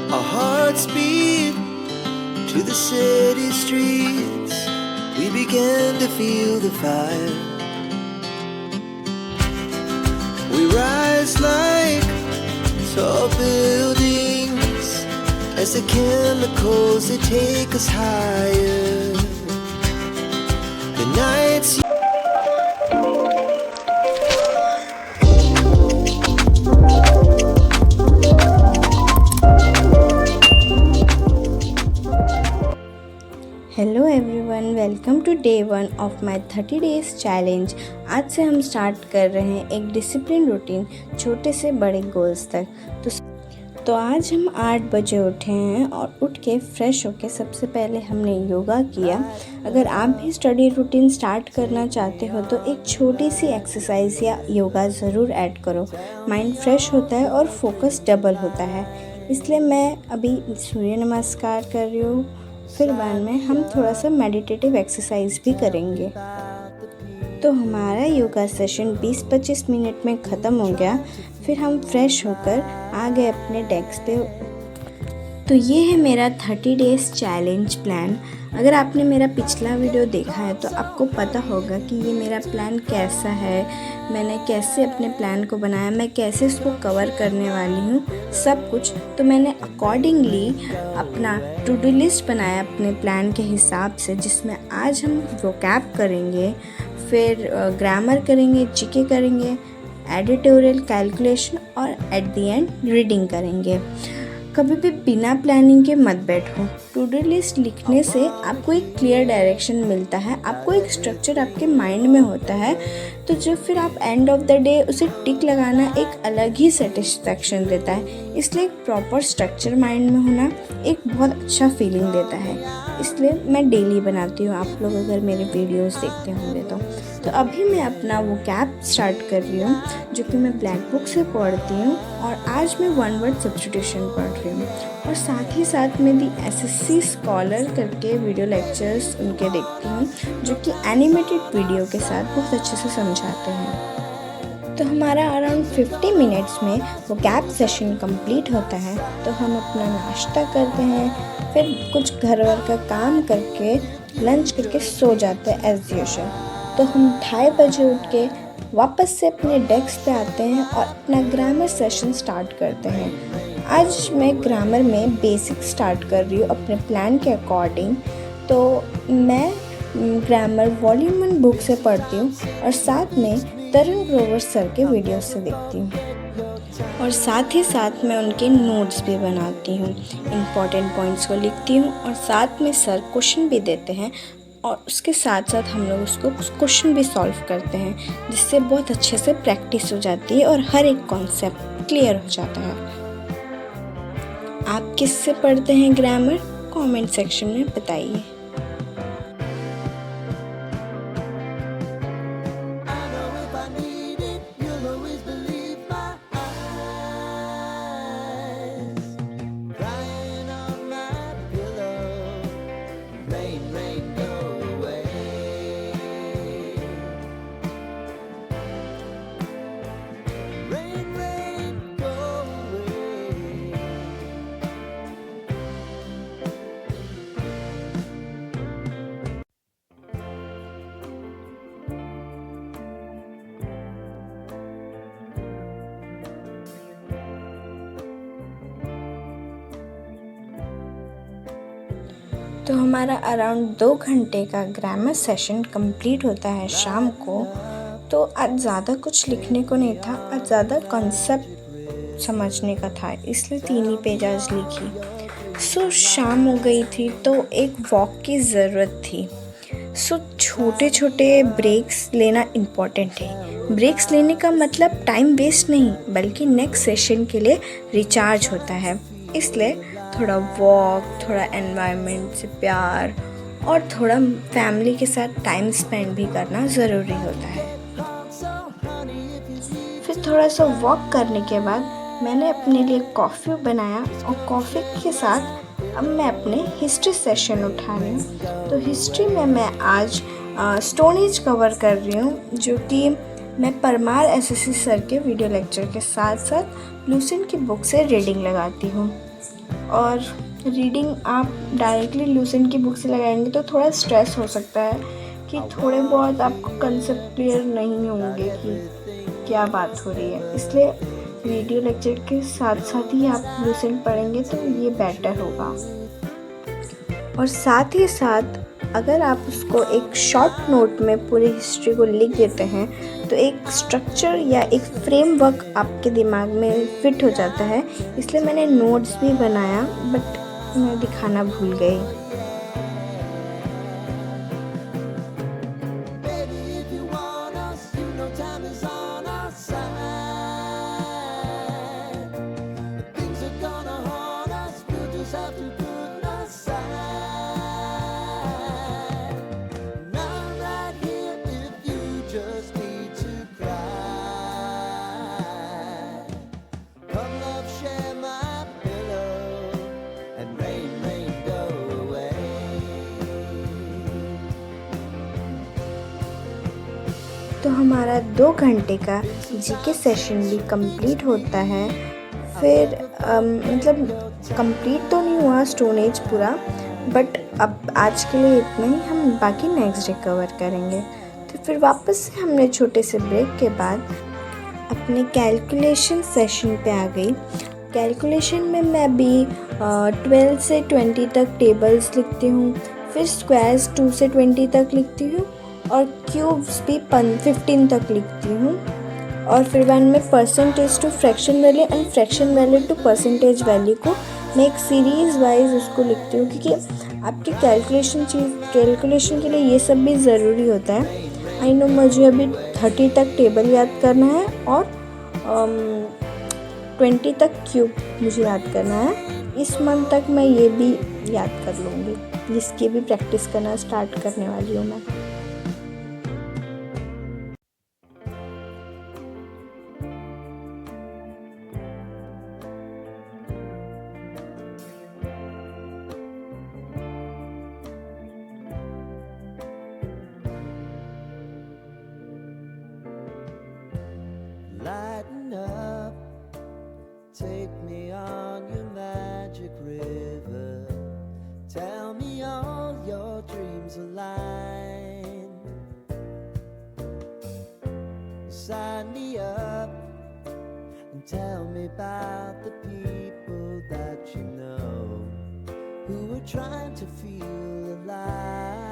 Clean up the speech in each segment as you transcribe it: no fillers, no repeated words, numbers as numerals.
Our hearts beat to the city streets. We began to feel the fire. We rise like tall buildings as the chemicals they take us higher. The nights hello everyone, welcome to day 1 of my 30 days challenge. आज से हम start कर रहे हैं एक discipline routine, छोटे से बड़े गोल्स तक। तो आज हम 8 बजे उठे हैं और उठ के फ्रेश होके सबसे पहले हमने योगा किया। अगर आप भी स्टडी रूटीन स्टार्ट करना चाहते हो तो एक छोटी सी एक्सरसाइज या योगा ज़रूर ऐड करो। माइंड फ्रेश होता है और फोकस डबल होता है। इसलिए मैं अभी सूर्य नमस्कार कर रही हूँ, फिर बाद में हम थोड़ा सा मेडिटेटिव एक्सरसाइज भी करेंगे। तो हमारा योगा सेशन 20-25 मिनट में ख़त्म हो गया। फिर हम फ्रेश होकर आ गए अपने डेस्क पे। तो ये है मेरा 30 डेज़ चैलेंज प्लान। अगर आपने मेरा पिछला वीडियो देखा है तो आपको पता होगा कि ये मेरा प्लान कैसा है, मैंने कैसे अपने प्लान को बनाया, मैं कैसे उसको कवर करने वाली हूँ, सब कुछ। तो मैंने अकॉर्डिंगली अपना टू डू लिस्ट बनाया अपने प्लान के हिसाब से, जिसमें आज हम वोकैब करेंगे, फिर ग्रामर करेंगे, जीके करेंगे, एडिटोरियल, कैलकुलेशन और एट द एंड रीडिंग करेंगे। कभी भी बिना प्लानिंग के मत बैठो। टू डू लिस्ट लिखने से आपको एक क्लियर डायरेक्शन मिलता है, आपको एक स्ट्रक्चर आपके माइंड में होता है। तो जब फिर आप एंड ऑफ द डे उसे टिक लगाना एक अलग ही सेटिस्फैक्शन देता है। इसलिए एक प्रॉपर स्ट्रक्चर माइंड में होना एक बहुत अच्छा फीलिंग देता है। इसलिए मैं डेली बनाती हूँ, आप लोग अगर मेरे वीडियोस देखते होंगे तो अभी मैं अपना वो कैप स्टार्ट कर रही हूँ, जो कि मैं ब्लैक बुक से पढ़ती हूँ। और आज मैं 1 वर्ड सब्स्टिट्यूशन पढ़ रही हूँ और साथ ही साथ में दी एसएससी स्कॉलर करके वीडियो लेक्चर्स उनके देखती हूँ, जो कि एनिमेटेड वीडियो के साथ बहुत अच्छे से समझाते हैं। तो हमारा अराउंड 50 मिनट्स में वो कैप सेशन कंप्लीट होता है। तो हम अपना नाश्ता करते हैं, फिर कुछ घर वर का काम करके लंच करके सो जाते हैं एज यूजुअल। तो हम 2:30 बजे उठ के वापस से अपने डेस्क पे आते हैं और अपना ग्रामर सेशन स्टार्ट करते हैं। आज मैं ग्रामर में बेसिक स्टार्ट कर रही हूँ अपने प्लान के अकॉर्डिंग। तो मैं ग्रामर वॉल्यूम 1 बुक से पढ़ती हूँ और साथ में तरुण ग्रोवर सर के वीडियो से देखती हूँ और साथ ही साथ मैं उनके नोट्स भी बनाती हूँ, इम्पॉर्टेंट पॉइंट्स को लिखती हूँ और साथ में सर क्वेश्चन भी देते हैं और उसके साथ साथ हम लोग उसको क्वेश्चन भी सॉल्व करते हैं, जिससे बहुत अच्छे से प्रैक्टिस हो जाती है और हर एक कॉन्सेप्ट क्लियर हो जाता है। आप किससे पढ़ते हैं ग्रामर? कमेंट सेक्शन में बताइए। तो हमारा अराउंड 2 घंटे का ग्रामर सेशन कंप्लीट होता है शाम को। तो आज ज़्यादा कुछ लिखने को नहीं था, आज ज़्यादा कॉन्सेप्ट समझने का था, इसलिए 3 ही पेज आज लिखी। सो शाम हो गई थी तो एक वॉक की ज़रूरत थी। सो छोटे छोटे ब्रेक्स लेना इम्पॉर्टेंट है। ब्रेक्स लेने का मतलब टाइम वेस्ट नहीं, बल्कि नेक्स्ट सेशन के लिए रिचार्ज होता है। इसलिए थोड़ा वॉक, थोड़ा एनवायरनमेंट से प्यार और थोड़ा फैमिली के साथ टाइम स्पेंड भी करना ज़रूरी होता है। फिर थोड़ा सा वॉक करने के बाद मैंने अपने लिए कॉफ़ी बनाया और कॉफ़ी के साथ अब मैं अपने हिस्ट्री सेशन उठा रही हूँ। तो हिस्ट्री में मैं आज स्टोन एज कवर कर रही हूँ, जो कि मैं परमार एसएससी सर के वीडियो लेक्चर के साथ साथ लूसेंट की बुक से रीडिंग लगाती हूँ। और रीडिंग आप डायरेक्टली लूसेंट की बुक से लगाएंगे तो थोड़ा स्ट्रेस हो सकता है कि थोड़े बहुत आपको कंसेप्ट क्लियर नहीं होंगे कि क्या बात हो रही है। इसलिए वीडियो लेक्चर के साथ साथ ही आप लूसेंट पढ़ेंगे तो ये बेटर होगा। और साथ ही साथ अगर आप उसको एक शॉर्ट नोट में पूरी हिस्ट्री को लिख देते हैं तो एक स्ट्रक्चर या एक फ्रेमवर्क आपके दिमाग में फिट हो जाता है। इसलिए मैंने नोट्स भी बनाया बट मैं दिखाना भूल गई। तो हमारा 2 घंटे का जीके सेशन भी कंप्लीट होता है। फिर मतलब कंप्लीट तो नहीं हुआ स्टोन एज पूरा, बट अब आज के लिए इतना ही। हम बाकी नेक्स्ट डे कवर करेंगे। तो फिर वापस से हमने छोटे से ब्रेक के बाद अपने कैलकुलेशन सेशन पे आ गई। कैलकुलेशन में मैं अभी 12 से 20 तक टेबल्स लिखती हूँ, फिर स्क्वायर्स 2 से 20 तक लिखती हूँ और क्यूब्स भी 15 तक लिखती हूँ। और फिर वन में percentage to fraction value and fraction value to percentage value को मैं एक सीरीज़ वाइज उसको लिखती हूँ, क्योंकि आपकी कैलकुलेशन के लिए ये सब भी ज़रूरी होता है। आई नो मुझे अभी 30 तक टेबल याद करना है और 20 तक क्यूब मुझे याद करना है। इस मंथ तक मैं ये भी याद कर लूँगी, जिसकी भी प्रैक्टिस करना स्टार्ट करने वाली हूँ मैं। Lighten up, take me on your magic river. Tell me all your dreams align. Sign me up and tell me about the people that you know who are trying to feel alive.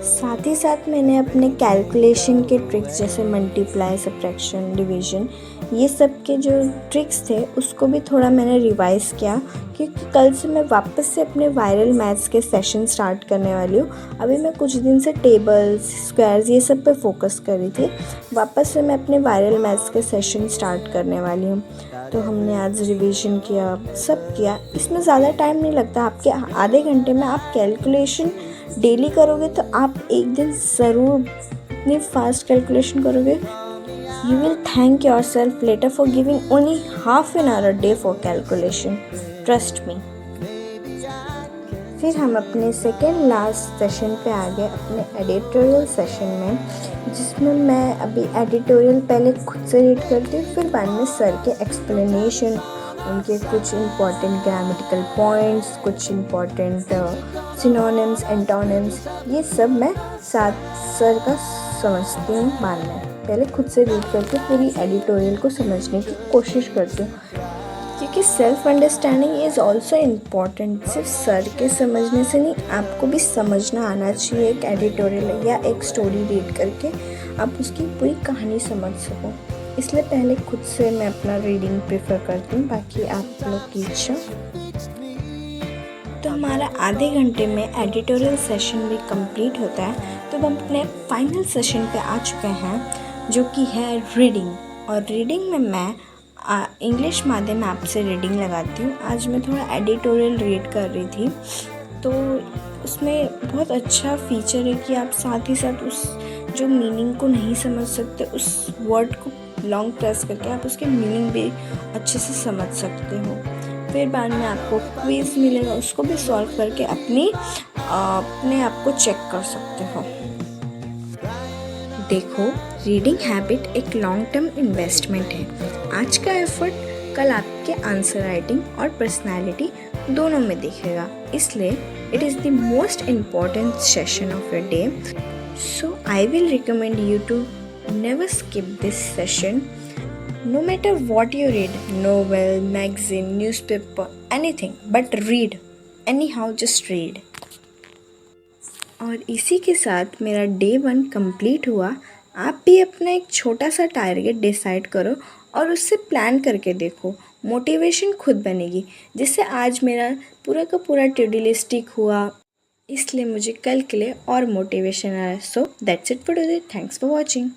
साथ ही साथ मैंने अपने calculation के tricks जैसे multiply, subtraction, division, ये सब के जो ट्रिक्स थे उसको भी थोड़ा मैंने रिवाइज़ किया, क्योंकि कल से मैं वापस से अपने वायरल मैथ्स के सेशन स्टार्ट करने वाली हूँ। अभी मैं कुछ दिन से टेबल्स, स्क्वायर्स ये सब पे फोकस कर रही थी। वापस से मैं अपने वायरल मैथ्स के सेशन स्टार्ट करने वाली हूँ। तो हमने आज रिवीजन किया, सब किया। इसमें ज़्यादा टाइम नहीं लगता, आपके आधे घंटे में आप कैलकुलेशन डेली करोगे तो आप एक दिन ज़रूर इतनी फास्ट कैलकुलेशन करोगे, you will thank yourself later for giving only half an hour a day for calculation, trust me. फिर हम अपने सेकेंड लास्ट सेशन पे आ गए, अपने एडिटोरियल सेशन में, जिसमें मैं अभी एडिटोरियल पहले खुद से रीड करती हूँ, फिर बाद में सर के एक्सप्लेनेशन, उनके कुछ इम्पॉर्टेंट ग्रामेटिकल पॉइंट्स, कुछ इम्पॉर्टेंट सिनोनिम्स, एंटोनिम्स, ये सब मैं साथ सर का समझती हूँ बाद में। पहले खुद से रीड करके पूरी एडिटोरियल को समझने की कोशिश करती हूँ, क्योंकि self understanding is also important. सिर्फ सर के समझने से नहीं, आपको भी समझना आना चाहिए। एक एडिटोरियल या एक स्टोरी रीड करके आप उसकी पूरी कहानी समझ सको। इसलिए पहले खुद से मैं अपना रीडिंग प्रेफर करती हूँ, बाकी आप लोग की इच्छा। तो हमारा आधे घंटे में एडिटोरियल सेशन भी कंप्लीट होता है। तो हम अपने फाइनल सेशन पे आ चुके हैं, जो कि है रीडिंग। और रीडिंग में मैं इंग्लिश माध्यम ऐप से रीडिंग लगाती हूँ। आज मैं थोड़ा एडिटोरियल रीड कर रही थी, तो उसमें बहुत अच्छा फीचर है कि आप साथ ही साथ उस जो मीनिंग को नहीं समझ सकते, उस वर्ड को लॉन्ग प्रेस करके आप उसके मीनिंग भी अच्छे से समझ सकते हो। फिर बाद में आपको क्विज़ मिलेगा, उसको भी सॉल्व करके अपने आप को चेक कर सकते हो। देखो, रीडिंग हैबिट एक लॉन्ग टर्म इन्वेस्टमेंट है। आज का एफर्ट कल आपके आंसर राइटिंग और पर्सनालिटी दोनों में दिखेगा, इसलिए it is the most important session of your day. So I will recommend you to never skip this session, no matter what you read, novel, magazine, newspaper, anything, but read. Anyhow, just read. और इसी के साथ मेरा day 1 complete हुआ। आप भी अपना एक छोटा सा टारगेट डिसाइड करो और उससे प्लान करके देखो, मोटिवेशन खुद बनेगी। जिससे आज मेरा पूरा का पूरा टू डू लिस्ट टिक हुआ, इसलिए मुझे कल के लिए और मोटिवेशन आया। So that's it for today. Thanks for watching.